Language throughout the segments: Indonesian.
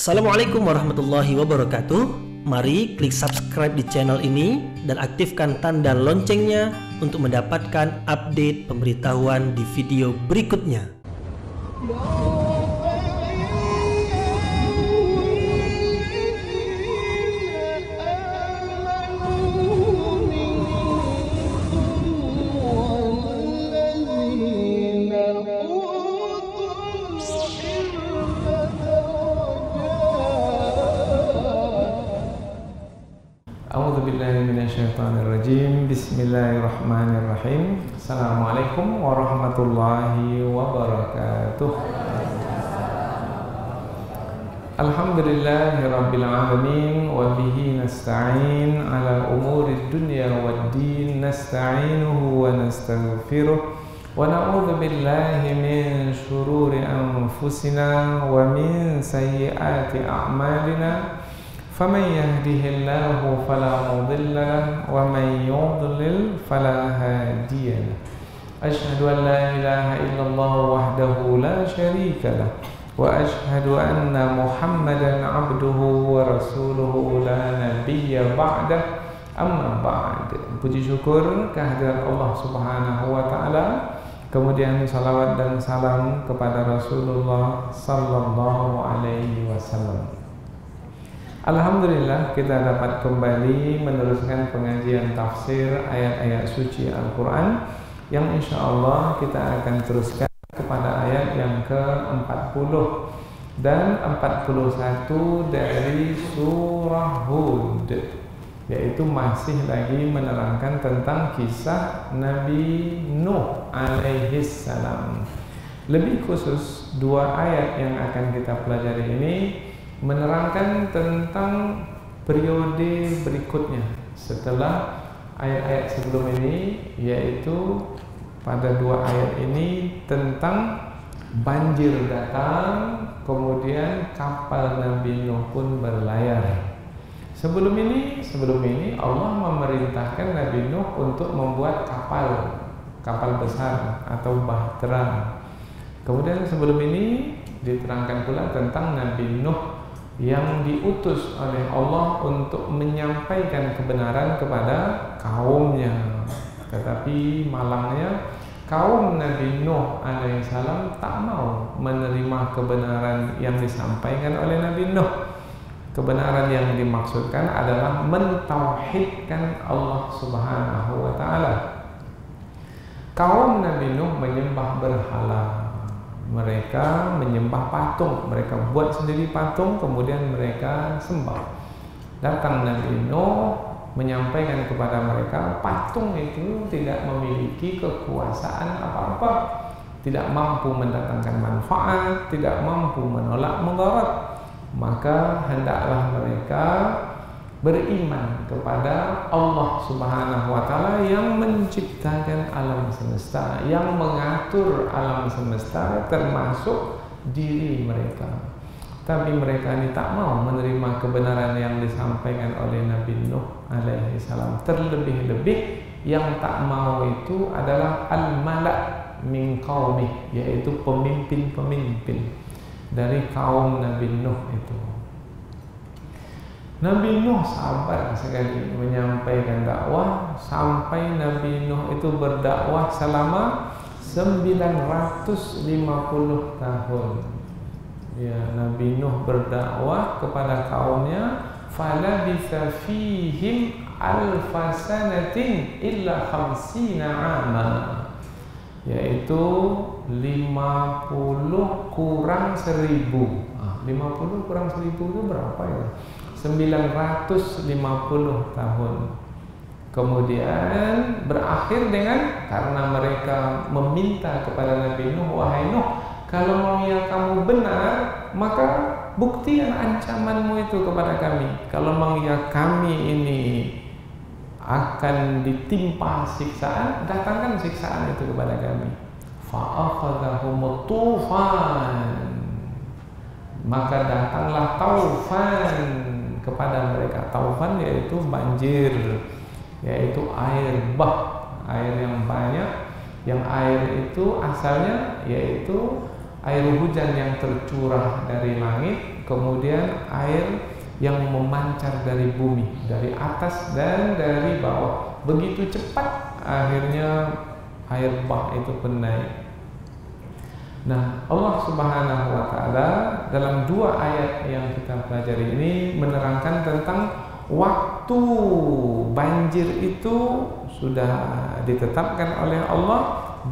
Assalamualaikum warahmatullahi wabarakatuh. Mari klik subscribe di channel ini dan aktifkan tanda loncengnya untuk mendapatkan update pemberitahuan di video berikutnya. A'udzubillahiminasyaitonirrajim. Bismillahirrahmanirrahim. Assalamualaikum warahmatullahi wabarakatuh. Alhamdulillahirabbil alamin wa bihi nasta'in ala umurid dunya waddin. Nasta'inuhu wa nastaghfiruh wa na'udzu billahi min shururi anfusina wa min sayyiati a'malina. فمن يهده الله فلا مضل له ومن يضلل فلا هادي له. أشهد أن لا إله إلا الله وحده لا شريك له وأشهد أن محمدا عبده ورسوله لا نبي بعده. Amma ba'd. Puji syukur kehadirat Allah Subhanahu wa taala. Kemudian salawat dan salam kepada Rasulullah sallallahu alaihi wasallam. Alhamdulillah kita dapat kembali meneruskan pengajian tafsir ayat-ayat suci Al-Quran yang insya Allah kita akan teruskan kepada ayat yang ke-40 dan 41 dari surah Hud, yaitu masih lagi menerangkan tentang kisah Nabi Nuh alaihi salam. Lebih khusus dua ayat yang akan kita pelajari ini menerangkan tentang periode berikutnya setelah ayat-ayat sebelum ini, yaitu pada dua ayat ini tentang banjir datang, kemudian kapal Nabi Nuh pun berlayar. Sebelum ini Allah memerintahkan Nabi Nuh untuk membuat kapal besar atau bahtera. Kemudian sebelum ini diterangkan pula tentang Nabi Nuh yang diutus oleh Allah untuk menyampaikan kebenaran kepada kaumnya. Tetapi malangnya kaum Nabi Nuh alaihissalam tak mau menerima kebenaran yang disampaikan oleh Nabi Nuh. Kebenaran yang dimaksudkan adalah mentauhidkan Allah Subhanahu wa taala. Kaum Nabi Nuh menyembah berhala. Mereka menyembah patung, mereka buat sendiri patung, kemudian mereka sembah. Datang Nabi Nuh menyampaikan kepada mereka patung itu tidak memiliki kekuasaan apa-apa, tidak mampu mendatangkan manfaat, tidak mampu menolak mudarat. Maka hendaklah mereka beriman kepada Allah Subhanahu wa taala yang menciptakan alam semesta, yang mengatur alam semesta termasuk diri mereka. Tapi mereka ini tak mau menerima kebenaran yang disampaikan oleh Nabi Nuh alaihi salam. Terlebih-lebih yang tak mau itu adalah al-mala' min qaumih, yaitu pemimpin-pemimpin dari kaum Nabi Nuh itu. Nabi Nuh sabar sekali menyampaikan dakwah sampai Nabi Nuh itu berdakwah selama 950 tahun. Ya, Nabi Nuh berdakwah kepada kaumnya, falabitha fihim alfasanatin illa khamsina 'ama, yaitu 50 kurang 1000. 50 kurang 1000 itu berapa ya? 950 tahun. Kemudian berakhir dengan, karena mereka meminta kepada Nabi Nuh, wahai Nuh, kalau mau ya kamu benar, maka buktikan ancamanmu itu kepada kami. Kalau mau ya kami ini akan ditimpa siksaan, datangkan siksaan itu kepada kami. Fa'akhadhahumut tufan, maka datanglah taufan kepada mereka. Taufan yaitu banjir, yaitu air bah, air yang banyak, yang air itu asalnya yaitu air hujan yang tercurah dari langit, kemudian air yang memancar dari bumi, dari atas dan dari bawah. Begitu cepat akhirnya air bah itu pun naik. Nah, Allah Subhanahu wa taala dalam dua ayat yang kita pelajari ini menerangkan tentang waktu banjir itu sudah ditetapkan oleh Allah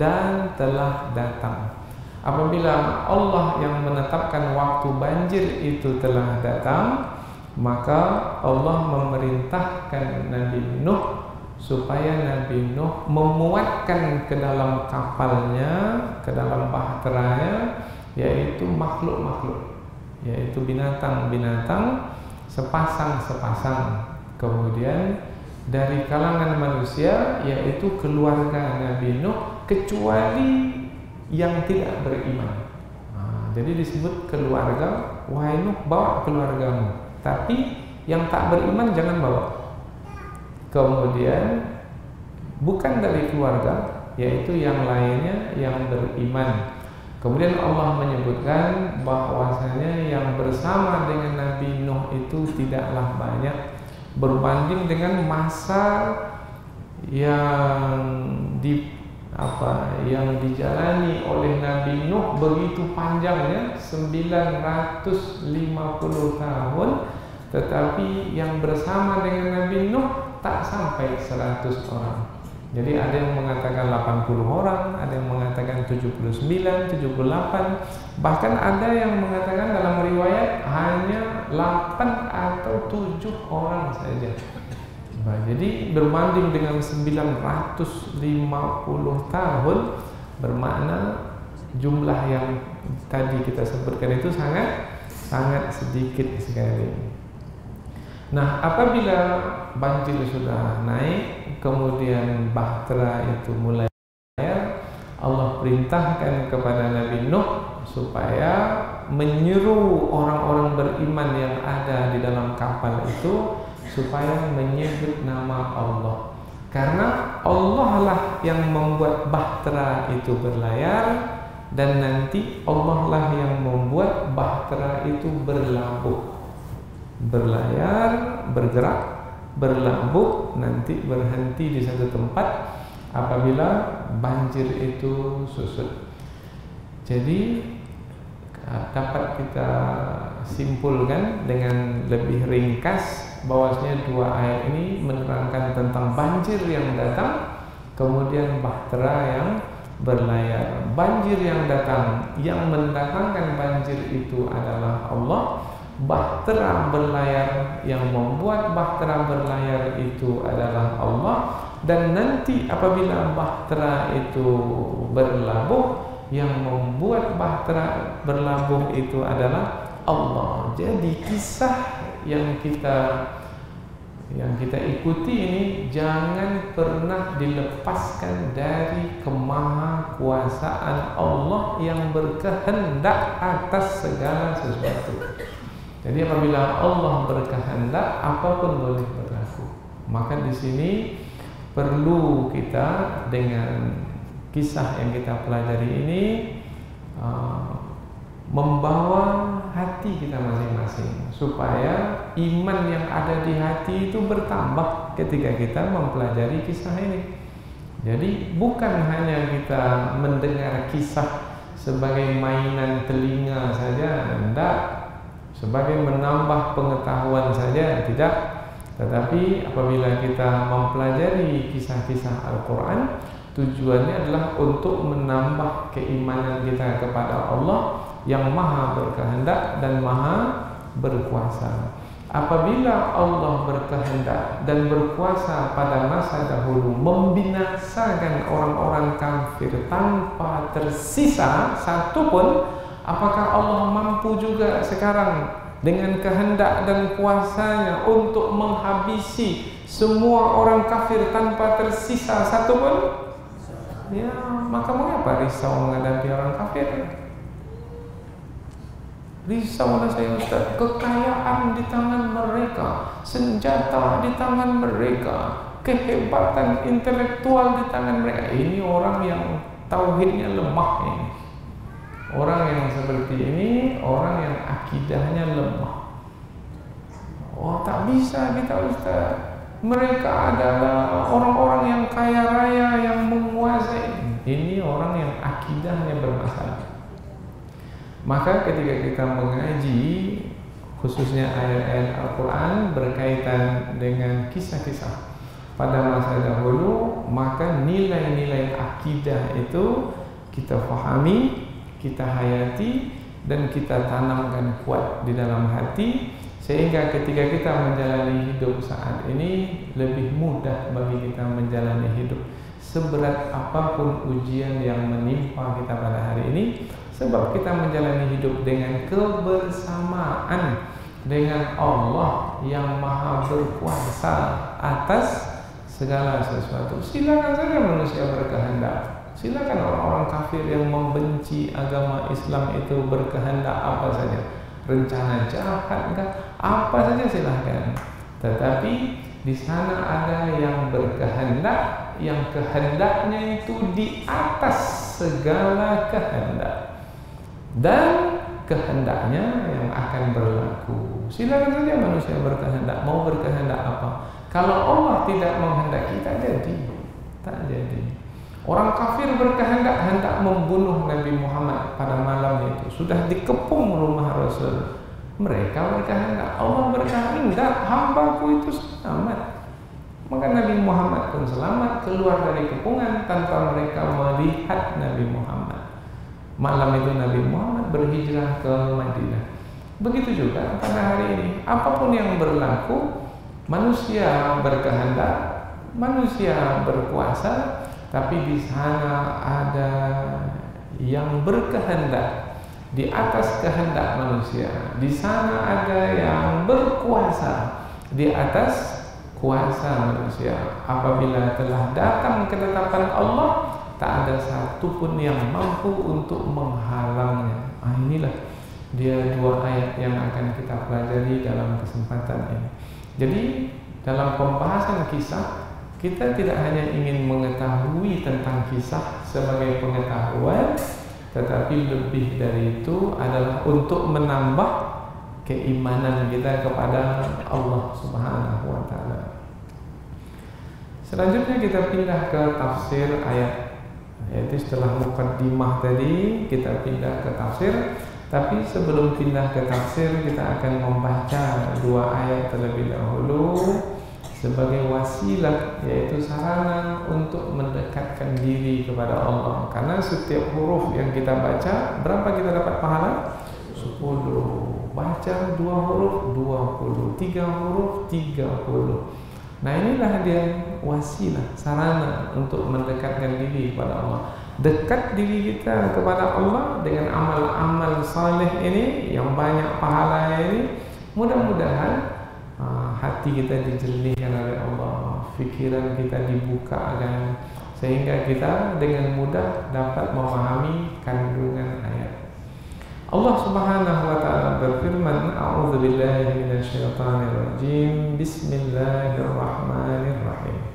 dan telah datang. Apabila Allah yang menetapkan waktu banjir itu telah datang, maka Allah memerintahkan Nabi Nuh supaya Nabi Nuh memuatkan ke dalam kapalnya, ke dalam bahteranya, yaitu makhluk-makhluk, yaitu binatang-binatang sepasang-sepasang. Kemudian dari kalangan manusia, yaitu keluarga Nabi Nuh, kecuali yang tidak beriman. Jadi disebut keluarga, wahai Nuh, bawa keluargamu, tapi yang tak beriman jangan bawa. Kemudian bukan dari keluarga, yaitu yang lainnya yang beriman. Kemudian Allah menyebutkan bahwasanya yang bersama dengan Nabi Nuh itu tidaklah banyak berbanding dengan masa yang dijalani oleh Nabi Nuh begitu panjangnya, 950 tahun, tetapi yang bersama dengan Nabi Nuh tak sampai 100 orang. Jadi ada yang mengatakan 80 orang, ada yang mengatakan 79, 78, bahkan ada yang mengatakan dalam riwayat hanya 8 atau 7 orang saja. Nah, jadi berbanding dengan 950 tahun, bermakna jumlah yang tadi kita sebutkan itu sangat sedikit sekali. Nah, apabila banjir sudah naik, kemudian bahtera itu mulai air, Allah perintahkan kepada Nabi Nuh supaya menyeru orang-orang beriman yang ada di dalam kapal itu supaya menyebut nama Allah. Karena Allah lah yang membuat bahtera itu berlayar, dan nanti Allah lah yang membuat bahtera itu berlabuh. Berlayar, bergerak, berlabuh, nanti berhenti di satu tempat apabila banjir itu susut. Jadi dapat kita simpulkan dengan lebih ringkas bahwasanya dua ayat ini menerangkan tentang banjir yang datang, kemudian bahtera yang berlayar. Banjir yang datang, yang mendatangkan banjir itu adalah Allah. Bahtera berlayar, yang membuat bahtera berlayar itu adalah Allah. Dan nanti apabila bahtera itu berlabuh, yang membuat bahtera berlabuh itu adalah Allah. Jadi kisah yang kita ikuti ini jangan pernah dilepaskan dari kemahakuasaan Allah yang berkehendak atas segala sesuatu. Jadi apabila Allah berkehendak, apapun boleh berlaku. Maka di sini perlu kita dengan kisah yang kita pelajari ini membawa hati kita masing-masing supaya iman yang ada di hati itu bertambah ketika kita mempelajari kisah ini. Jadi bukan hanya kita mendengar kisah sebagai mainan telinga saja, tidak, sebagai menambah pengetahuan saja, tidak. Tetapi apabila kita mempelajari kisah-kisah Al-Quran, tujuannya adalah untuk menambah keimanan kita kepada Allah yang maha berkehendak dan maha berkuasa. Apabila Allah berkehendak dan berkuasa pada masa dahulu membinasakan orang-orang kafir tanpa tersisa satupun, apakah Allah mampu juga sekarang dengan kehendak dan kuasanya untuk menghabisi semua orang kafir tanpa tersisa satupun? Ya, maka mengapa risau menghadapi orang kafir? Risaulah saya Ustaz, kekayaan di tangan mereka, senjata di tangan mereka, kehebatan intelektual di tangan mereka. Ini orang yang tauhidnya lemah ini. Orang yang seperti ini orang yang akidahnya lemah. Oh, tak bisa kita Ustaz. Mereka adalah orang-orang yang kaya raya, yang menguasai. Ini orang yang akidahnya bermasalah. Maka ketika kita mengaji khususnya ayat-ayat Al-Quran berkaitan dengan kisah-kisah pada masa dahulu, maka nilai-nilai akidah itu kita fahami, kita hayati, dan kita tanamkan kuat di dalam hati, sehingga ketika kita menjalani hidup saat ini lebih mudah bagi kita menjalani hidup seberat apapun ujian yang menimpa kita pada hari ini, sebab kita menjalani hidup dengan kebersamaan dengan Allah yang maha berkuasa atas segala sesuatu. Silakan saja manusia berkehendak. Silakan orang-orang kafir yang membenci agama Islam itu berkehendak apa saja, rencana jahat enggak, apa saja silakan. Tetapi di sana ada yang berkehendak, yang kehendaknya itu di atas segala kehendak, dan kehendaknya yang akan berlaku. Silakan saja manusia berkehendak, mau berkehendak apa. Kalau Allah tidak menghendaki, tak jadi, tak jadi. Orang kafir berkehendak hendak membunuh Nabi Muhammad pada malam itu, sudah dikepung rumah Rasul. Mereka berkehendak, Allah berkehendak hambaku itu selamat. Maka Nabi Muhammad pun selamat keluar dari kepungan tanpa mereka melihat Nabi Muhammad. Malam itu Nabi Muhammad berhijrah ke Madinah. Begitu juga pada hari ini, apapun yang berlaku, manusia berkehendak, manusia berkuasa, tapi di sana ada yang berkehendak di atas kehendak manusia. Di sana ada yang berkuasa di atas kuasa manusia. Apabila telah datang ketetapan Allah, tak ada satupun yang mampu untuk menghalangnya. Inilah dia dua ayat yang akan kita pelajari dalam kesempatan ini. Jadi dalam pembahasan kisah, kita tidak hanya ingin mengetahui tentang kisah sebagai pengetahuan, tetapi lebih dari itu adalah untuk menambah keimanan kita kepada Allah Subhanahu wa taala. Selanjutnya kita pindah ke tafsir ayat, yaitu setelah mukaddimah tadi kita pindah ke tafsir. Tapi sebelum pindah ke tafsir, kita akan membaca dua ayat terlebih dahulu sebagai wasilah, yaitu sarana untuk mendekatkan diri kepada Allah. Karena setiap huruf yang kita baca, berapa kita dapat pahala? 10. Baca 2 huruf 20, 3 huruf 30. Nah, inilah dia wasilah, sarana untuk mendekatkan diri kepada Allah. Dekat diri kita kepada Allah dengan amal-amal saleh ini yang banyak pahalanya ini, mudah-mudahan hati kita dijernihkan oleh Allah, fikiran kita dibukakan, sehingga kita dengan mudah dapat memahami kandungan ayat. Allah Subhanahu wa taala berfirman, a'udzubillahi minasyaitonirrajim, bismillahirrahmanirrahim.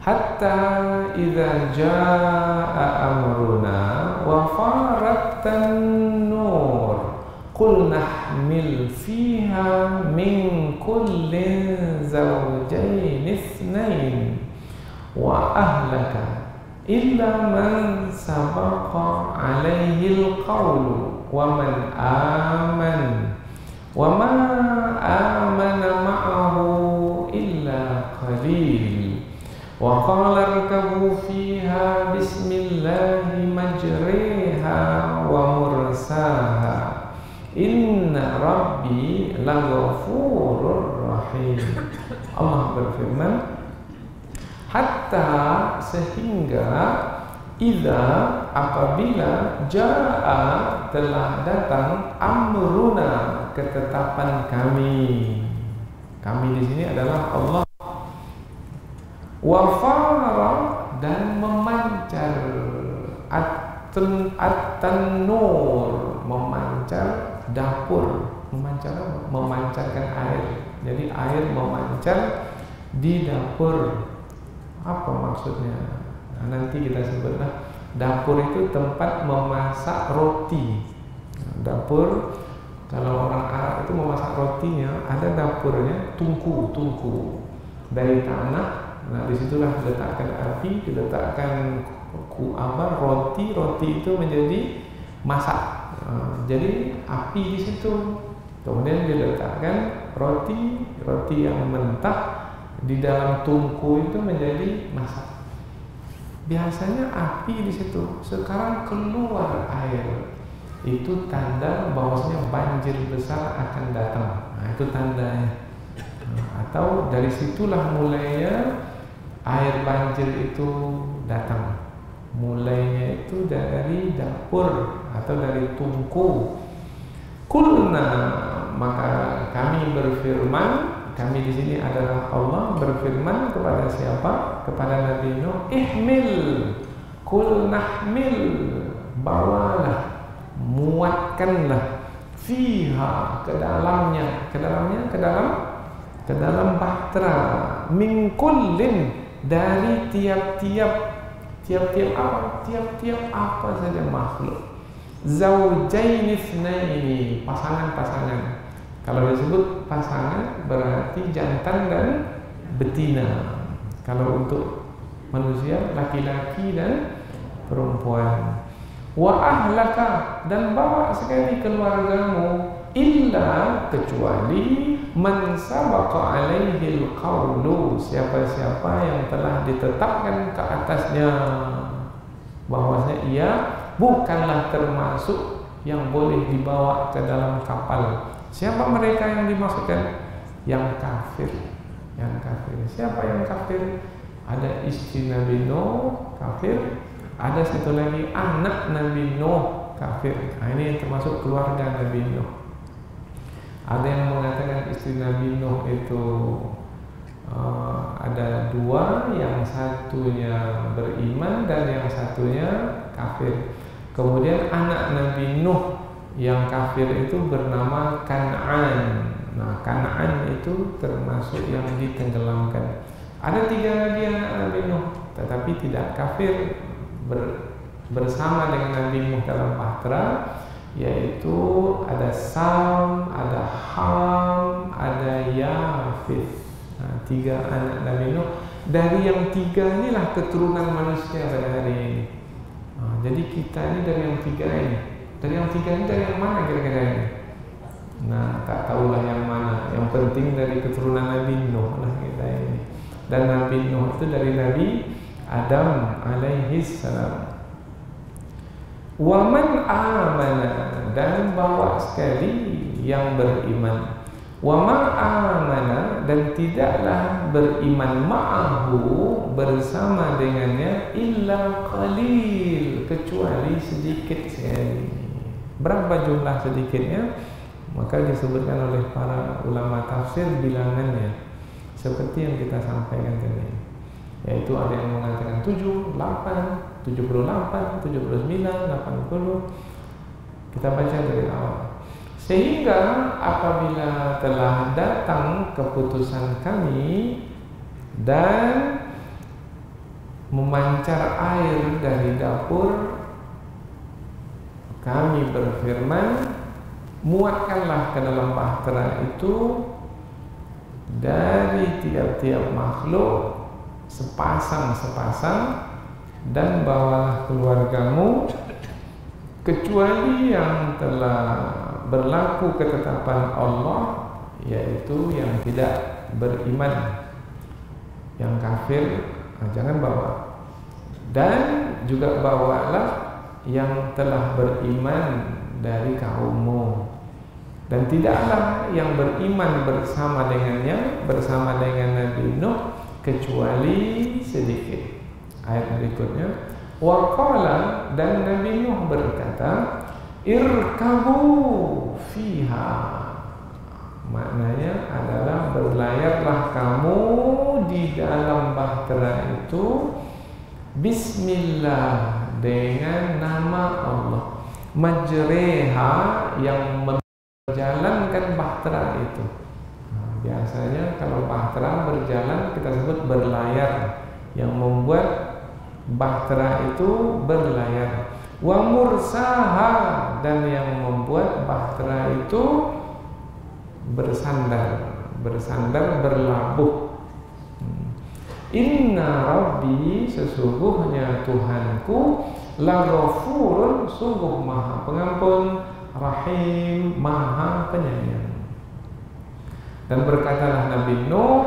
Hatta idza jaa amruna wa farattan nur qul nahmil fiha min kullin zawjayn ithnain wa ahlaka illa man sabaqa alaihi alqawlu wa man aman wa ma amana ma'ahu illa qalil. Wa qala irkabu fiha bismillahi majriha wa mursaha inna rabbi laghafurur rahim. Allah berfirman, hatta sehingga, idza apabila, jaa telah datang, amruna ketetapan kami. Kami di sini adalah Allah. Wa fara dan memancar, at-tanur memancar, dapur memancar apa? Memancarkan air. Jadi air memancar di dapur. Apa maksudnya? Nah, nanti kita sebutlah Dapur itu tempat memasak roti. Dapur, kalau orang Arab itu memasak rotinya, ada dapurnya, tungku dari tanah. Nah, disitulah diletakkan api, diletakkan roti itu menjadi masak. Jadi api di situ, kemudian diletakkan roti yang mentah di dalam tungku itu menjadi masak. Biasanya api di situ, sekarang keluar air. Itu tanda bahwasanya banjir besar akan datang. Nah, itu tandanya. Atau dari situlah mulainya air banjir itu datang. Mulainya itu dari dapur atau dari tungku. Kulna, maka kami berfirman, kami di sini adalah Allah berfirman kepada siapa? Kepada Nabi Nuh, ihmil, kul nahmil, bawalah, muatkanlah, fiha, ke dalamnya, ke dalam bahtera, min kullin, dari tiap-tiap apa saja makhluk, zaujain itsnaini, pasangan. Kalau disebut pasangan berarti jantan dan betina. Kalau untuk manusia laki-laki dan perempuan. Wa ahlaka, dan bawa sekali keluargamu, illa, kecuali man sabaqa alaihi alqawlu, siapa-siapa yang telah ditetapkan ke atasnya bahwasanya ia bukanlah termasuk yang boleh dibawa ke dalam kapal. Siapa mereka yang dimaksudkan? Yang kafir. Siapa yang kafir? Ada istri Nabi Nuh kafir, ada satu lagi anak Nabi Nuh kafir. Nah, ini termasuk keluarga Nabi Nuh. Ada yang mengatakan istri Nabi Nuh itu ada dua, yang satunya beriman dan yang satunya kafir. Kemudian anak Nabi Nuh yang kafir itu bernama Kan'an. Nah, Kan'an itu termasuk yang ditenggelamkan. Ada 3 lagi anak Nabi Nuh, tetapi tidak kafir, bersama dengan Nabi Nuh dalam bahtera, yaitu ada Sam, ada Ham, ada Yafith. Nah, 3 anak Nabi Nuh. Dari yang 3 inilah keturunan manusia pada hari ini. Nah, jadi kita ini dari yang 3 ini. Dari yang 3 ini dari yang mana kira-kira ini? Nah, tak tahulah yang mana. Yang penting dari keturunan Nabi Nuh lah kita ini. Dan Nabi Nuh itu dari Nabi Adam alaihi salam. Wa man amana, dan bawa sekali yang beriman. Wa man amana, dan tidaklah beriman ma'ahu, bersama dengannya, illa qalil, kecuali sedikit sekali. Berapa jumlah sedikitnya? Maka disebutkan oleh para ulama tafsir bilangannya seperti yang kita sampaikan tadi, yaitu ada yang mengatakan 7, 8, 78, 79, 80. Kita baca dari awal. Sehingga apabila telah datang keputusan kami dan memancar air dari dapur, kami berfirman, muatkanlah ke dalam bahtera itu dari tiap-tiap makhluk sepasang, dan bawalah keluargamu, kecuali yang telah berlaku ketetapan Allah, yaitu yang tidak beriman, yang kafir, jangan bawa. Dan juga bawalah yang telah beriman dari kaummu, dan tidaklah yang beriman bersama dengannya, bersama dengan Nabi Nuh, kecuali sedikit. Ayat berikutnya, wa qala, dan Nabi Nuh berkata, irkabu fiha, maknanya adalah berlayarlah kamu di dalam bahtera itu, bismillah, dengan nama Allah, majreha, yang menjalankan bahtera itu. Biasanya kalau bahtera berjalan kita sebut berlayar, yang membuat bahtera itu berlayar. Wa mursaha, dan yang membuat bahtera itu bersandar, berlabuh. Inna Rabbi, sesungguhnya Tuhanku, laghafurun, sungguh maha pengampun, rahim, maha penyayang. Dan berkatalah Nabi Nuh,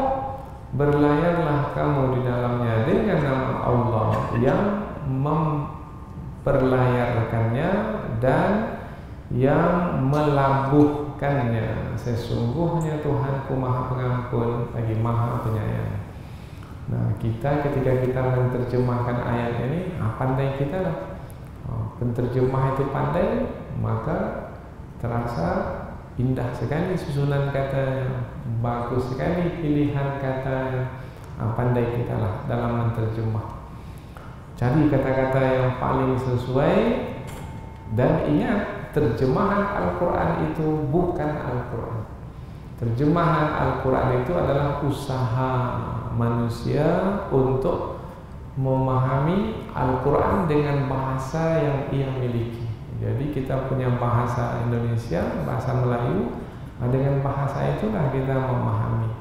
berlayarlah kamu di dalamnya dengan nama Allah yang memperlayarkannya dan yang melabuhkannya. Sesungguhnya Tuhanku maha pengampun lagi maha penyayang. Nah, kita ketika kita menerjemahkan ayat ini, pandai kita lah. Penterjemah itu pandai, maka terasa indah sekali susunan katanya, bagus sekali pilihan katanya. Pandai kita lah dalam menerjemah. Cari kata-kata yang paling sesuai, dan ingat, terjemahan Al-Quran itu bukan Al-Quran. Terjemahan Al-Quran itu adalah usaha manusia untuk memahami Al-Quran dengan bahasa yang ia miliki. Jadi kita punya bahasa Indonesia, bahasa Melayu, dengan bahasa itulah kita memahami.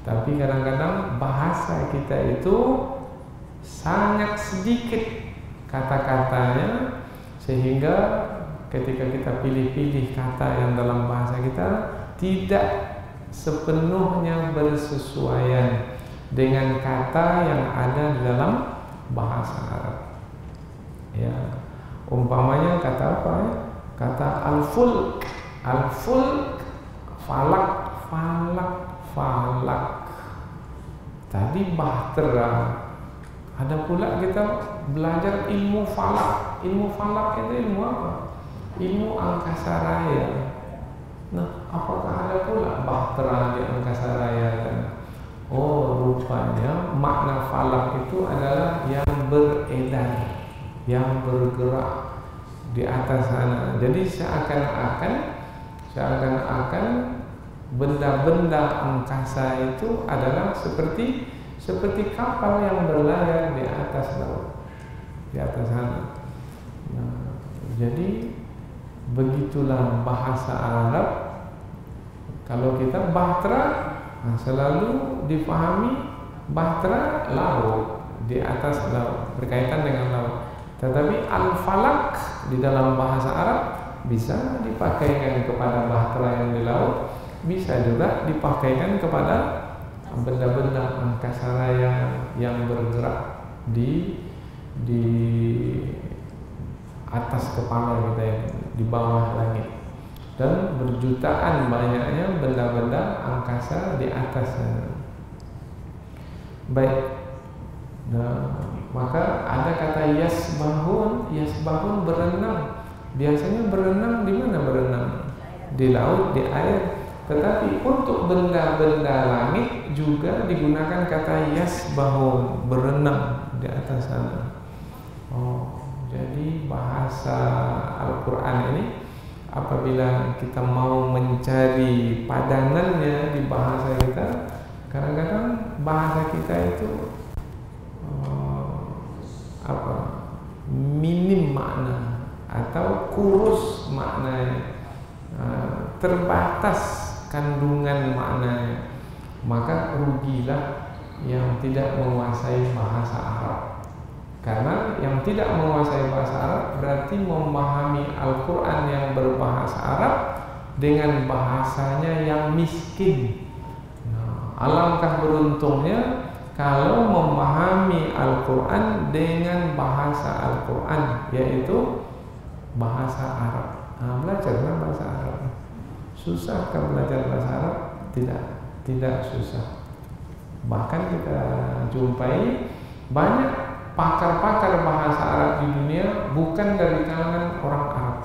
Tapi kadang-kadang bahasa kita itu sangat sedikit kata-katanya, sehingga ketika kita pilih-pilih kata yang dalam bahasa kita tidak sepenuhnya bersesuaian dengan kata yang ada di dalam bahasa Arab. Ya, umpamanya kata apa ya? Kata al-fulk, falak. Tadi bahtera. Ada pula kita belajar ilmu falak. Ilmu falak itu ilmu apa? Ilmu angkasa raya. Nah, apakah ada pula bahtera di angkasa raya? Oh, rupanya makna falak itu adalah yang beredar, yang bergerak di atas sana. Jadi seakan-akan benda-benda angkasa itu adalah seperti kapal yang berlayar di atas laut, di atas sana. Nah, jadi begitulah bahasa Arab. Kalau kita bahtera, selalu dipahami bahtera laut, di atas laut, berkaitan dengan laut. Tetapi al-falak di dalam bahasa Arab bisa dipakaikan kepada bahtera yang di laut, bisa juga dipakaikan kepada benda-benda angkasa raya yang bergerak di atas kepala kita, yang di bawah langit. Dan berjutaan banyaknya benda-benda angkasa di atasnya. Baik. Nah, maka ada kata yasbahun berenang. Biasanya berenang di mana berenang? Di laut, di air. Tetapi untuk benda-benda langit juga digunakan kata yasbahun, berenang di atas sana. Oh, jadi bahasa Al-Quran ini, apabila kita mau mencari padanannya di bahasa kita, kadang-kadang bahasa kita itu minim makna atau kurus maknanya, terbatas kandungan maknanya. Maka rugilah yang tidak menguasai bahasa Arab. Karena yang tidak menguasai bahasa Arab berarti memahami Al-Quran yang berbahasa Arab dengan bahasanya yang miskin. Nah, alangkah beruntungnya kalau memahami Al-Quran dengan bahasa Al-Quran, yaitu bahasa Arab. Nah, belajarlah bahasa Arab. Susah kan belajar bahasa Arab? Tidak susah. Bahkan kita jumpai banyak pakar-pakar bahasa Arab di dunia bukan dari kalangan orang Arab,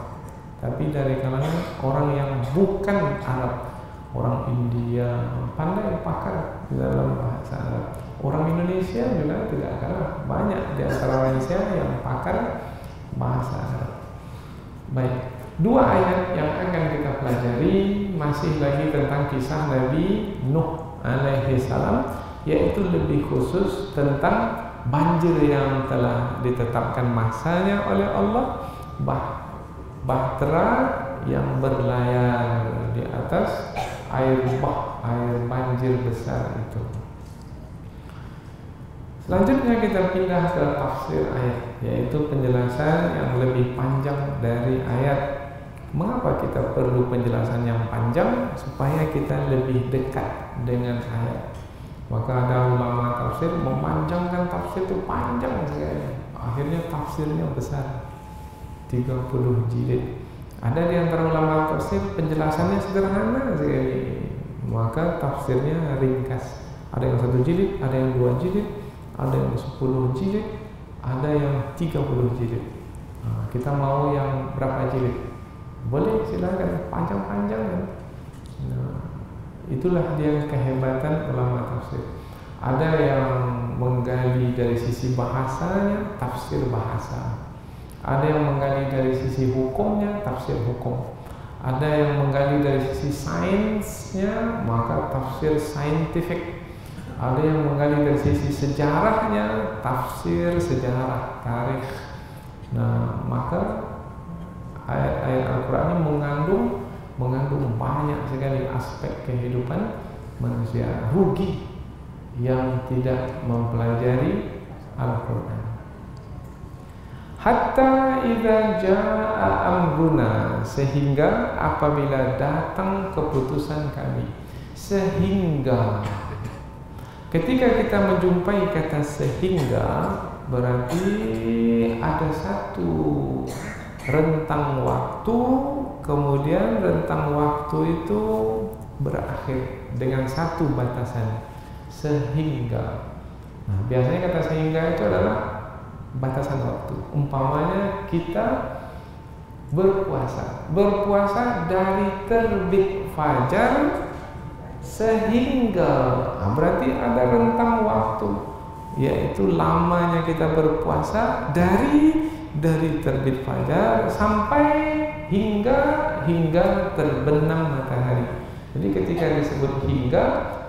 tapi dari kalangan orang yang bukan Arab. Orang India pandai pakar di dalam bahasa Arab. Orang Indonesia juga tidak kalah banyak di antara Indonesia yang pakar bahasa Arab. Baik, dua ayat yang akan kita pelajari masih lagi tentang kisah Nabi Nuh alaihi salam, yaitu lebih khusus tentang banjir yang telah ditetapkan masanya oleh Allah, bahtera yang berlayar di atas air banjir besar itu. Selanjutnya kita pindah ke tafsir ayat, yaitu penjelasan yang lebih panjang dari ayat. Mengapa kita perlu penjelasan yang panjang? Supaya kita lebih dekat dengan ayat. Maka ada ulama tafsir memanjangkan tafsir itu panjang sekali. Akhirnya tafsirnya besar, 30 jilid. Ada di antara ulama tafsir penjelasannya sederhana sekali, maka tafsirnya ringkas. Ada yang 1 jilid, ada yang 2 jilid, ada yang 10 jilid, ada yang 30 jilid. Kita mau yang berapa jilid? Boleh, silakan, panjang-panjang. Itulah dia kehebatan ulama tafsir. Ada yang menggali dari sisi bahasanya, tafsir bahasa. Ada yang menggali dari sisi hukumnya, tafsir hukum. Ada yang menggali dari sisi sainsnya, maka tafsir scientific. Ada yang menggali dari sisi sejarahnya, tafsir sejarah, tarikh. Maka ayat-ayat Al-Quran ini mengandung banyak sekali aspek kehidupan manusia. Rugi yang tidak mempelajari Al-Quran. Hatta idza jaa amruna, sehingga apabila datang keputusan kami. Sehingga, ketika kita menjumpai kata sehingga, berarti ada satu rentang waktu, kemudian rentang waktu itu berakhir dengan satu batasan, sehingga. Biasanya kata sehingga itu adalah batasan waktu. Umpamanya kita berpuasa dari terbit fajar sehingga, berarti ada rentang waktu, yaitu lamanya kita berpuasa dari terbit fajar sampai hingga terbenam matahari. Jadi ketika disebut hingga,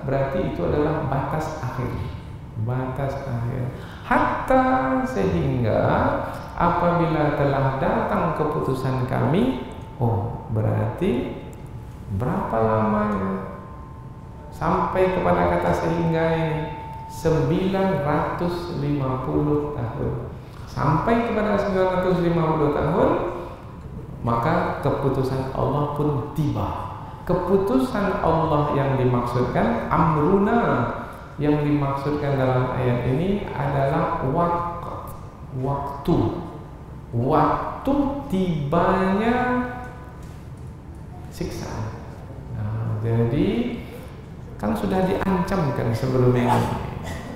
berarti itu adalah batas akhir. Hatta, sehingga apabila telah datang keputusan kami, berarti berapa lamanya sampai kepada kata sehingga ini? 950 tahun. Sampai kepada 950 tahun, maka keputusan Allah pun tiba. Keputusan Allah yang dimaksudkan amruna, yang dimaksudkan dalam ayat ini adalah waktu tibanya siksaan. Jadi kan sudah diancamkan sebelumnya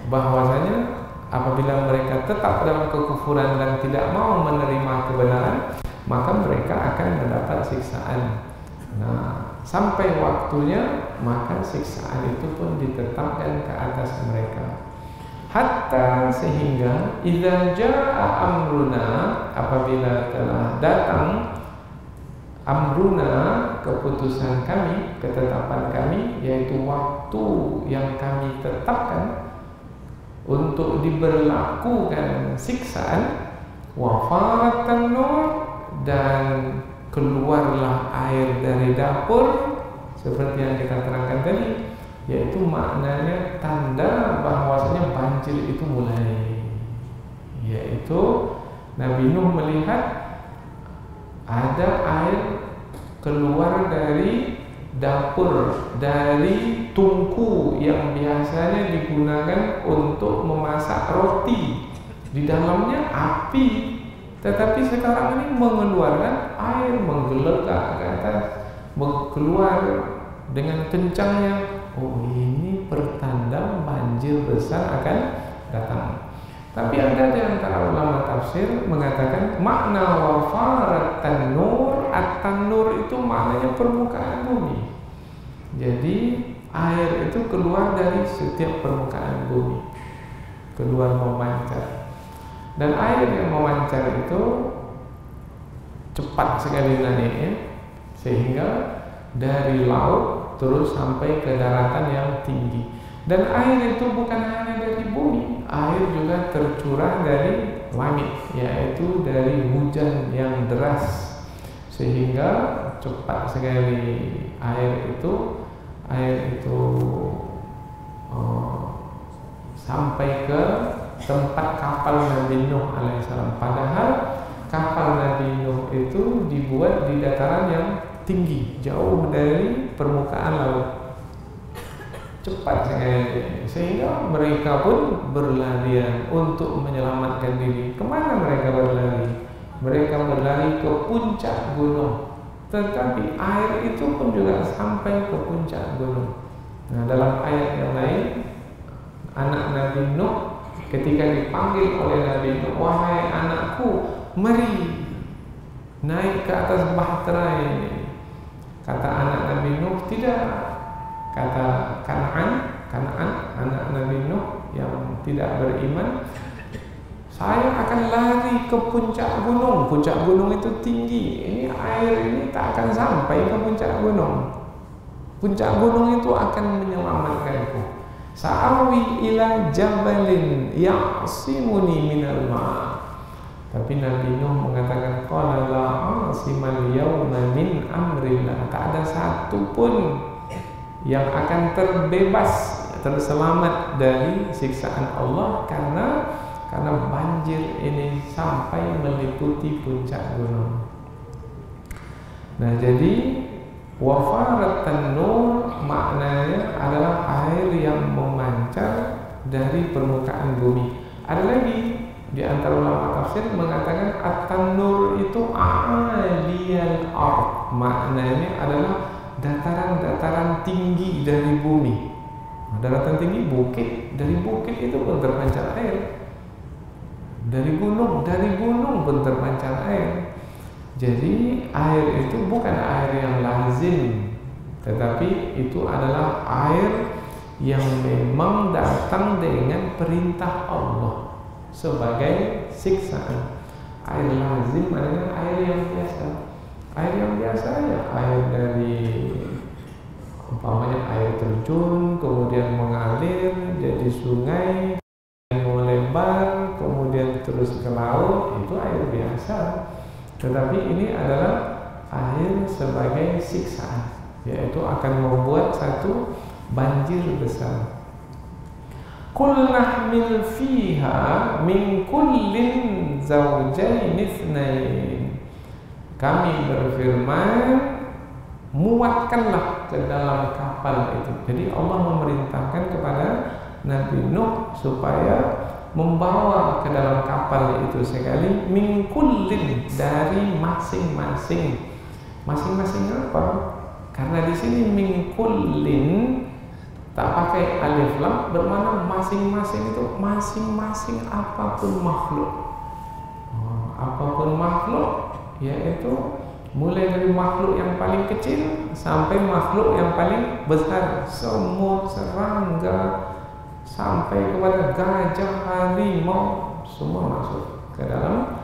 bahwasanya apabila mereka tetap dalam kekufuran dan tidak mau menerima kebenaran, maka mereka akan mendapat siksaan. Sampai waktunya, maka siksaan itu pun ditetapkan ke atas mereka. Hatta, sehingga idza jaa amruna, apabila telah datang amruna, keputusan kami, ketetapan kami, yaitu waktu yang kami tetapkan untuk diberlakukan siksaan, wa faratan nur, dan keluarlah air dari dapur, seperti yang kita terangkan tadi, yaitu maknanya tanda bahwasanya banjir itu mulai, yaitu Nabi Nuh melihat ada air keluar dari dapur, dari tungku yang biasanya digunakan untuk memasak roti. Di dalamnya api, tetapi sekarang ini mengeluarkan air, menggelegak ke atas, keluar dengan kencangnya. Ini pertanda banjir besar akan datang. Tapi ada di antara ulama tafsir mengatakan makna wafarat tanur, at-tanur itu maknanya permukaan bumi. Jadi air itu keluar dari setiap permukaan bumi, keluar memancar. Dan air yang memancar itu cepat sekali naiknya, sehingga dari laut terus sampai ke daratan yang tinggi. Dan air itu bukan hanya dari bumi, air juga tercurah dari langit, yaitu dari hujan yang deras, sehingga cepat sekali air itu sampai ke tempat kapal Nabi Nuh alaihissalam. Padahal kapal Nabi Nuh itu dibuat di dataran yang tinggi, jauh dari permukaan laut. Cepat sekali, sehingga mereka pun berlarian untuk menyelamatkan diri. Kemana mereka berlari? Mereka berlari ke puncak gunung. Tetapi air itu pun juga sampai ke puncak gunung. Nah, dalam ayat yang lain, anak Nabi Nuh ketika dipanggil oleh Nabi Nuh, wahai anakku, mari naik ke atas bahtera ini. Kata anak Nabi Nuh, tidak. Kata Kan'an, anak Nabi Nuh yang tidak beriman, saya akan lari ke puncak gunung. Puncak gunung itu tinggi. Ini air ini tak akan sampai ke puncak gunung. Puncak gunung itu akan menyelamatkanku. Sa'awi ila jabalin ya'simuni minal ma'. Tapi Nabi Nuh mengatakan, qala la 'asimal yawma min amrillah. Tak ada satu pun yang akan terbebas, terselamat dari siksaan Allah karena banjir ini sampai meliputi puncak gunung. Nah, jadi wafaratan nur maknanya adalah air yang memancar dari permukaan bumi. Ada lagi di antara ulama tafsir mengatakan at-tanur itu aliyal ard, maknanya adalah dataran-dataran tinggi dari bumi. Daratan tinggi bukit, dari bukit itu pun terpancar air. Dari gunung pun terpancar air. Jadi air itu bukan air yang lazim, tetapi itu adalah air yang memang datang dengan perintah Allah sebagai siksaan. Air lazim adalah air yang biasa. Air yang biasa ya, air dari umpamanya air terjun, kemudian mengalir jadi sungai, melebar, kemudian terus ke laut, itu air biasa. Tetapi ini adalah air sebagai siksaan, yaitu akan membuat satu banjir besar. Qul nahmil fiha min kullin zawjayn itsnain. Kami berfirman, muatkanlah ke dalam kapal itu. Jadi Allah memerintahkan kepada Nabi Nuh supaya membawa ke dalam kapal itu sekali min kullin, dari masing-masing. Masing-masing apa? Karena di sini min kullin tak pakai alif lam, bermakna masing-masing itu masing-masing apapun makhluk. Apapun makhluk, yaitu mulai dari makhluk yang paling kecil sampai makhluk yang paling besar, semut, serangga, sampai kepada gajah, harimau, semua masuk ke dalam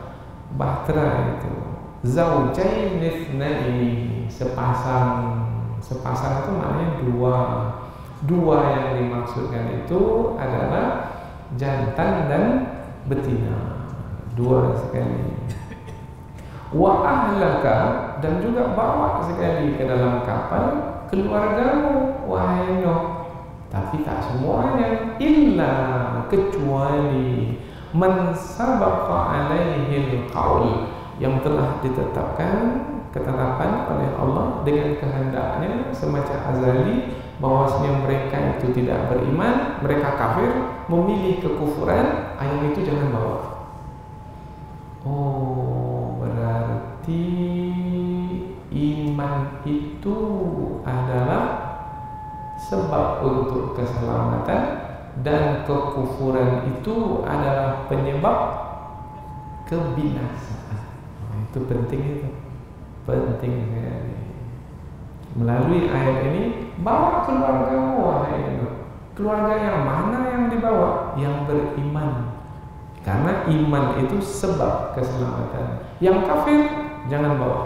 bahtera itu. Zawjain itsnaini, sepasang itu maknanya dua yang dimaksudkan itu adalah jantan dan betina, dua sekali. Wa ahlaka, dan juga bawa sekali ke dalam kapal keluargamu, wahai Nuh. Tapi tak semuanya, illa, kecuali man sabaqa alaihil qaul, yang telah ditetapkan ketetapan oleh Allah dengan kehendaknya semacam azali, bahwasanya mereka itu tidak beriman, mereka kafir, memilih kekufuran, ayat itu jangan bawa. Oh, berarti iman itu adalah sebab untuk keselamatan, dan kekufuran itu adalah penyebab kebinasaan. Itu penting, itu penting sekali. Melalui ayat ini, bawa keluargamu, wahai Nuh. Keluarga yang mana yang dibawa? Yang beriman. Karena iman itu sebab keselamatan. Yang kafir jangan bawa.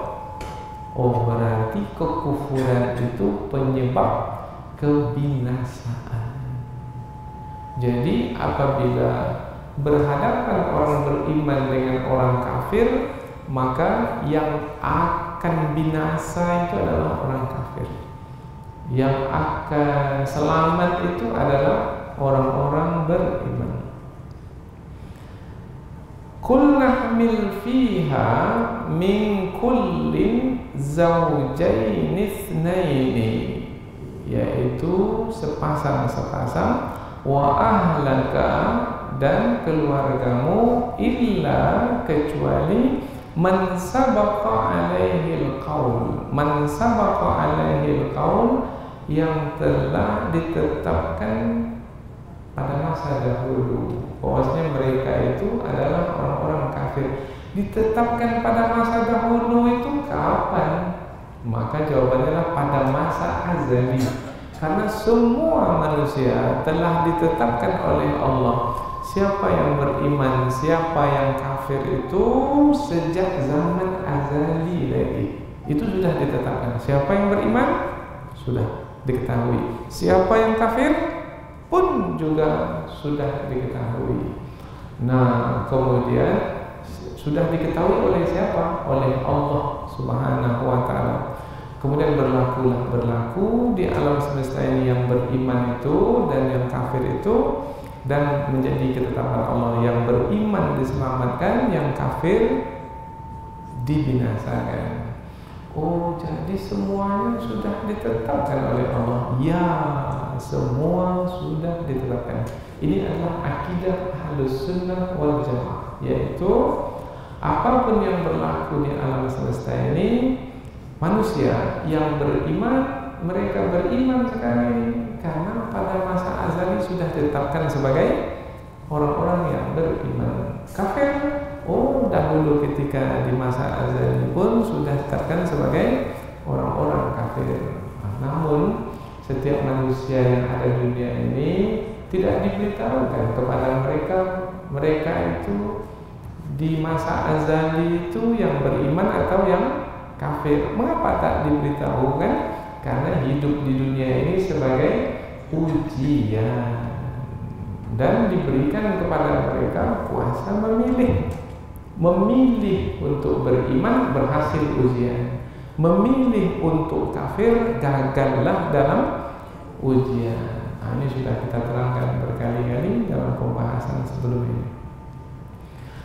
Oh, berarti kekufuran itu penyebab kebinasaan. Jadi apabila berhadapan orang beriman dengan orang kafir, maka yang akan binasa itu adalah orang kafir. Yang akan selamat itu adalah orang-orang beriman. Qul nahmil fiha min kullin zawjayn itsnaini, yaitu sepasang-sepasang, wa ahlaka, dan keluargamu, illa, kecuali man sabaqa alaihil qaul, man sabaqa alaihil qaul, yang telah ditetapkan pada masa dahulu bahwasanya mereka itu adalah orang-orang kafir. Ditetapkan pada masa dahulu itu kapan? Maka jawabannya adalah pada masa azali, karena semua manusia telah ditetapkan oleh Allah. Siapa yang beriman, siapa yang kafir itu sejak zaman azali lagi. Itu sudah ditetapkan. Siapa yang beriman sudah diketahui. Siapa yang kafir pun juga sudah diketahui. Nah, kemudian sudah diketahui oleh siapa? Oleh Allah Subhanahu wa ta'ala. Kemudian berlaku di alam semesta ini yang beriman itu dan yang kafir itu, dan menjadi ketetapan Allah, yang beriman diselamatkan, yang kafir dibinasakan. Oh, jadi semuanya sudah ditetapkan oleh Allah. Ya, semua sudah ditetapkan. Ini adalah akidah Ahlus Sunnah wal Jamaah, yaitu apapun yang berlaku di alam semesta ini, manusia yang beriman, mereka beriman sekarang ini karena pada masa azali sudah ditetapkan sebagai orang-orang yang beriman. Kafir, oh, dahulu ketika di masa azali pun sudah ditetapkan sebagai orang-orang kafir. Namun setiap manusia yang ada di dunia ini tidak diberitahukan kepada mereka itu di masa azali itu yang beriman atau yang kafir. Mengapa tak diberitahukan? Karena hidup di dunia ini sebagai ujian, dan diberikan kepada mereka kuasa memilih untuk beriman, berhasil ujian, memilih untuk kafir, gagallah dalam ujian. Nah, ini sudah kita terangkan berkali-kali dalam pembahasan sebelum ini.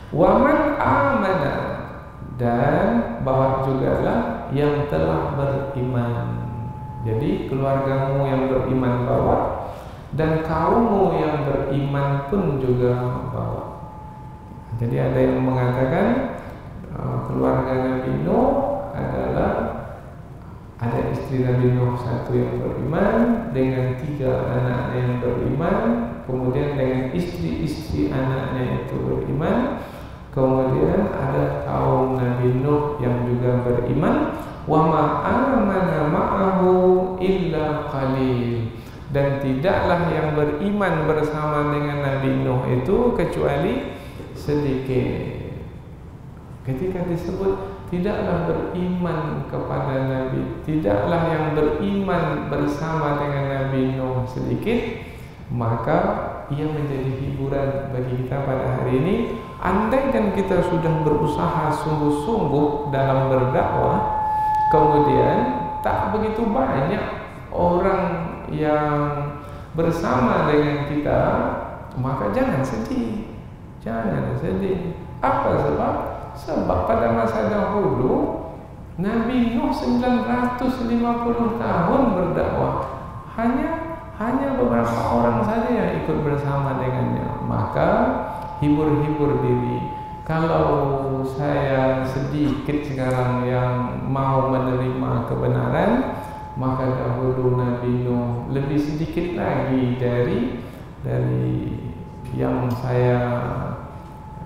Waman amana, dan bahwa jugalah yang telah beriman. Jadi keluargamu yang beriman bawa, dan kaummu yang beriman pun juga bawa. Jadi ada yang mengatakan keluarga Nabi Nuh adalah ada istri Nabi Nuh satu yang beriman dengan 3 anaknya yang beriman, kemudian dengan istri-istri anaknya itu beriman, kemudian ada kaum Nabi Nuh yang juga beriman. Wa ma amana ma'ahu illa qalil, dan tidaklah yang beriman bersama dengan Nabi Nuh itu kecuali sedikit. Ketika disebut tidaklah beriman kepada Nabi, tidaklah yang beriman bersama dengan Nabi Nuh sedikit, maka ia menjadi hiburan bagi kita pada hari ini. Andaikan kita sudah berusaha sungguh-sungguh dalam berdakwah, kemudian tak begitu banyak orang yang bersama dengan kita, maka jangan sedih. Jangan sedih. Apa sebab? Sebab pada masa dahulu Nabi Nuh 950 tahun berdakwah, hanya beberapa orang saja yang ikut bersama dengannya. Maka hibur-hibur diri. Kalau saya sedikit sekarang yang mau menerima kebenaran, maka dahulu Nabi Nuh lebih sedikit lagi dari yang saya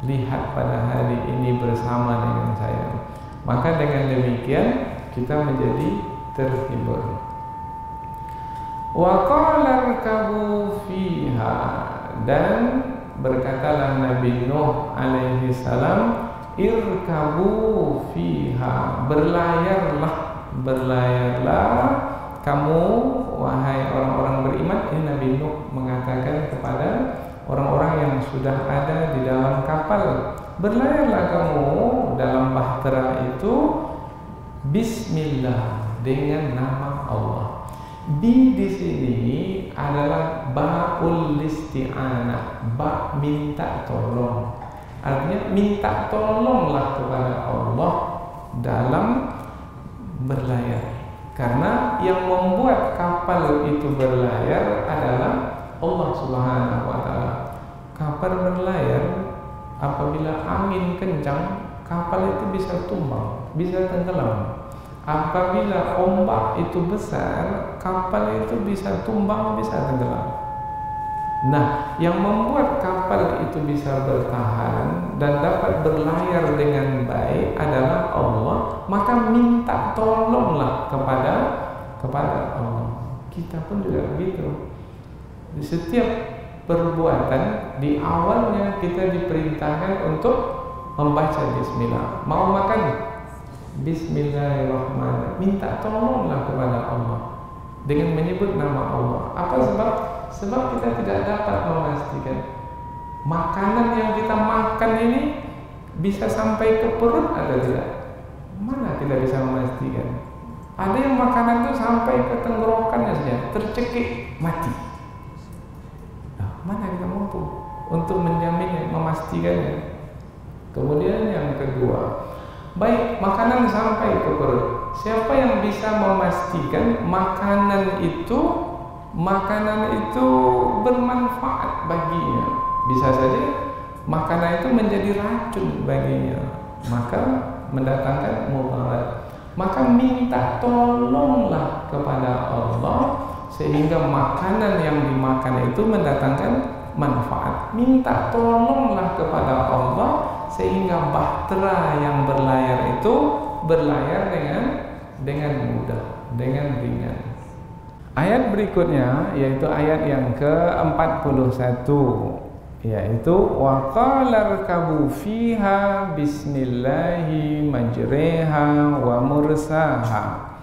lihat pada hari ini bersama dengan saya. Maka dengan demikian kita menjadi terhibur. Wa qala rkabu fiha, dan berkatalah Nabi Nuh alaihi salam, irkabu fiha, berlayarlah kamu wahai orang-orang beriman. Ini Nabi Nuh mengatakan kepada berlayarlah kamu dalam bahtera itu bismillah, dengan nama Allah. Di sini adalah ba'ul isti'anah, ba minta tolong. Artinya minta tolonglah kepada Allah dalam berlayar. Karena yang membuat kapal itu berlayar adalah Allah Subhanahu wa taala. Kapal berlayar apabila angin kencang, kapal itu bisa tumbang, bisa tenggelam. Apabila ombak itu besar, kapal itu bisa tumbang, bisa tenggelam. Nah, yang membuat kapal itu bisa bertahan dan dapat berlayar dengan baik adalah Allah. Maka minta tolonglah kepada Allah. Kita pun juga begitu. Di setiap perbuatan, di awalnya kita diperintahkan untuk membaca bismillah. Mau makan? Bismillahirrahmanirrahim. Minta tolonglah kepada Allah dengan menyebut nama Allah. Apa sebab? Sebab kita tidak dapat memastikan makanan yang kita makan ini bisa sampai ke perut atau tidak. Mana kita bisa memastikan? Ada yang makanan itu sampai ke tenggorokannya saja, tercekik, mati. Nah, mana kita mampu untuk menjaminnya, memastikannya? Kemudian yang kedua, baik, makanan sampai ke perut. Siapa yang bisa memastikan makanan itu bermanfaat baginya? Bisa saja makanan itu menjadi racun baginya, maka mendatangkan mudarat. Maka minta tolonglah kepada Allah sehingga makanan yang dimakan itu mendatangkan manfaat. Minta tolonglah kepada Allah sehingga bahtera yang berlayar itu berlayar dengan mudah, dengan ringan. Ayat berikutnya yaitu ayat yang ke-41, yaitu wa qala rkabu fiha bismillahi majriha wa mursaha.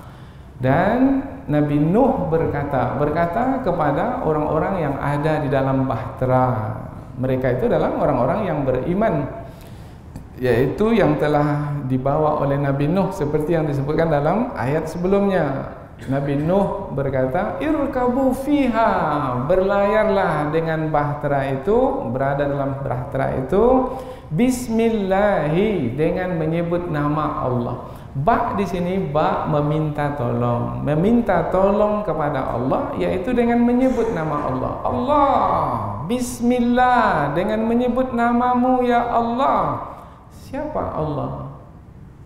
Dan Nabi Nuh berkata kepada orang-orang yang ada di dalam bahtera. Mereka itu adalah orang-orang yang beriman, yaitu yang telah dibawa oleh Nabi Nuh seperti yang disebutkan dalam ayat sebelumnya. Nabi Nuh berkata, irkabu fiha, berlayarlah dengan bahtera itu, berada dalam bahtera itu, bismillahi, dengan menyebut nama Allah. Ba di sini ba meminta tolong kepada Allah, yaitu dengan menyebut nama Allah. Allah, bismillah, dengan menyebut namamu ya Allah. Siapa Allah?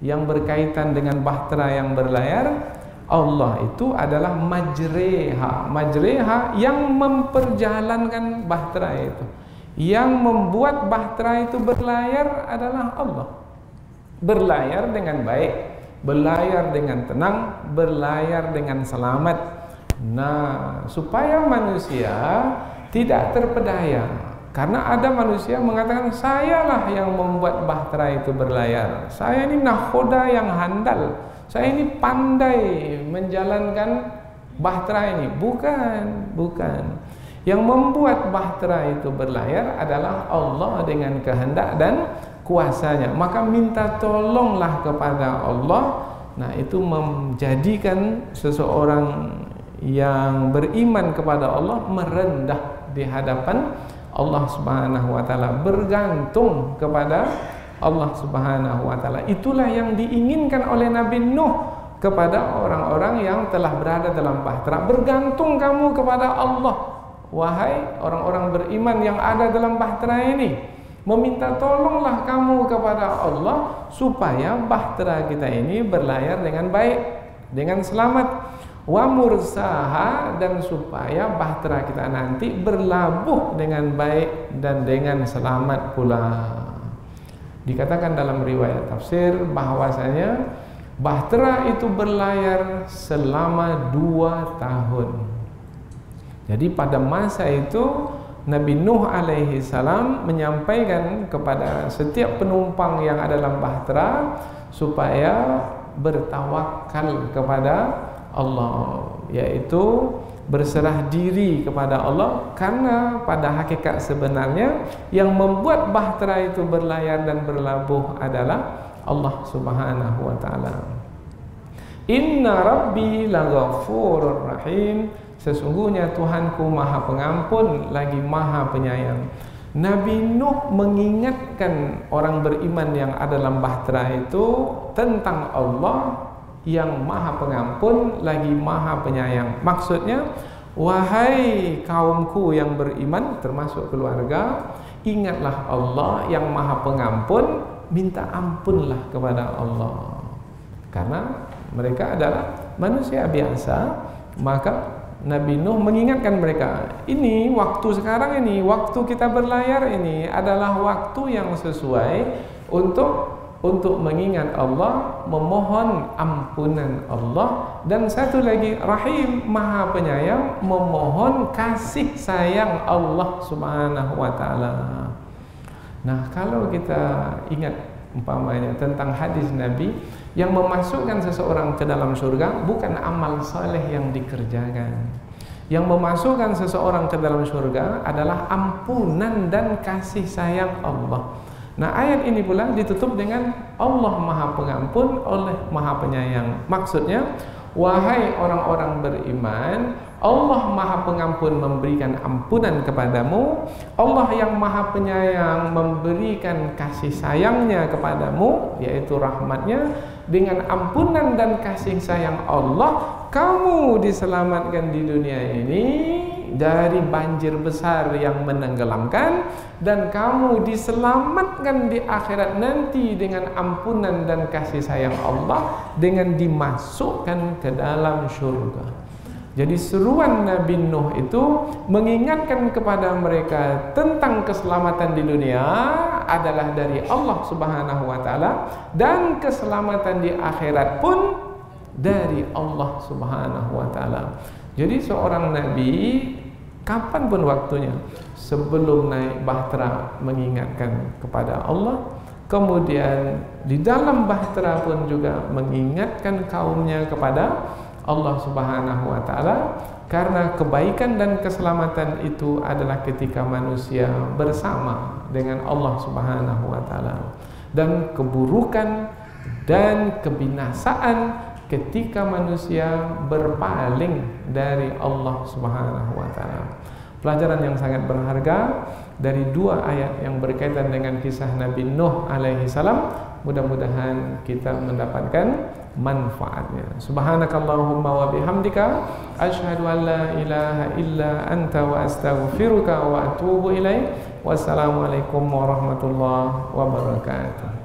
Yang berkaitan dengan bahtera yang berlayar. Allah itu adalah majreha yang memperjalankan bahtera itu. Yang membuat bahtera itu berlayar adalah Allah. Berlayar dengan baik, berlayar dengan tenang, berlayar dengan selamat. Nah, supaya manusia tidak terpedaya. Karena ada manusia mengatakan, sayalah yang membuat bahtera itu berlayar. Saya ini nahoda yang handal. Saya ini pandai menjalankan bahtera ini. Bukan. Yang membuat bahtera itu berlayar adalah Allah dengan kehendak dan kuasanya. Maka minta tolonglah kepada Allah. Nah, itu menjadikan seseorang yang beriman kepada Allah merendah di hadapan Allah Subhanahu wa taala, bergantung kepada Allah Subhanahu wa taala. Itulah yang diinginkan oleh Nabi Nuh kepada orang-orang yang telah berada dalam bahtera. Bergantung kamu kepada Allah, wahai orang-orang beriman yang ada dalam bahtera ini. Meminta tolonglah kamu kepada Allah supaya bahtera kita ini berlayar dengan baik, dengan selamat. Wa mursaha, dan supaya bahtera kita nanti berlabuh dengan baik dan dengan selamat pula. Dikatakan dalam riwayat tafsir bahwasanya bahtera itu berlayar selama 2 tahun. Jadi pada masa itu Nabi Nuh alaihi salam menyampaikan kepada setiap penumpang yang ada dalam bahtera supaya bertawakal kepada Allah, yaitu berserah diri kepada Allah, karena pada hakikat sebenarnya yang membuat bahtera itu berlayar dan berlabuh adalah Allah Subhanahu wa taala. Inna rabbi laghafurur rahim, sesungguhnya Tuhanku Maha Pengampun lagi Maha Penyayang. Nabi Nuh mengingatkan orang beriman yang ada dalam bahtera itu tentang Allah yang Maha Pengampun lagi Maha Penyayang. Maksudnya, wahai kaumku yang beriman termasuk keluarga, ingatlah Allah yang Maha Pengampun, minta ampunlah kepada Allah. Karena mereka adalah manusia biasa, maka Nabi Nuh mengingatkan mereka, ini waktu sekarang ini, waktu kita berlayar ini adalah waktu yang sesuai untuk mengingat Allah, memohon ampunan Allah, dan satu lagi, Rahim, Maha Penyayang, memohon kasih sayang Allah Subhanahu wa taala. Nah, kalau kita ingat umpamanya tentang hadis Nabi yang memasukkan seseorang ke dalam surga bukan amal saleh yang dikerjakan. Yang memasukkan seseorang ke dalam surga adalah ampunan dan kasih sayang Allah. Nah, ayat ini pula ditutup dengan Allah Maha Pengampun oleh Maha Penyayang. Maksudnya, wahai orang-orang beriman, Allah Maha Pengampun memberikan ampunan kepadamu, Allah yang Maha Penyayang memberikan kasih sayangnya kepadamu, yaitu rahmatnya. Dengan ampunan dan kasih sayang Allah, kamu diselamatkan di dunia ini dari banjir besar yang menenggelamkan, dan kamu diselamatkan di akhirat nanti dengan ampunan dan kasih sayang Allah dengan dimasukkan ke dalam surga. Jadi seruan Nabi Nuh itu mengingatkan kepada mereka tentang keselamatan di dunia adalah dari Allah Subhanahu wa taala, dan keselamatan di akhirat pun dari Allah Subhanahu wa taala. Jadi seorang nabi kapanpun waktunya sebelum naik bahtera mengingatkan kepada Allah, kemudian di dalam bahtera pun juga mengingatkan kaumnya kepada Allah Subhanahu wa taala, karena kebaikan dan keselamatan itu adalah ketika manusia bersama dengan Allah Subhanahu wa taala, dan keburukan dan kebinasaan ketika manusia berpaling dari Allah Subhanahu wa taala. Pelajaran yang sangat berharga dari dua ayat yang berkaitan dengan kisah Nabi Nuh alaihi salam, mudah-mudahan kita mendapatkan manfaatnya. Subhanakallahumma wa bihamdika asyhadu an la ilaha illa anta wa astaghfiruka wa atubu ilaik. Wassalamualaikum warahmatullahi wabarakatuh.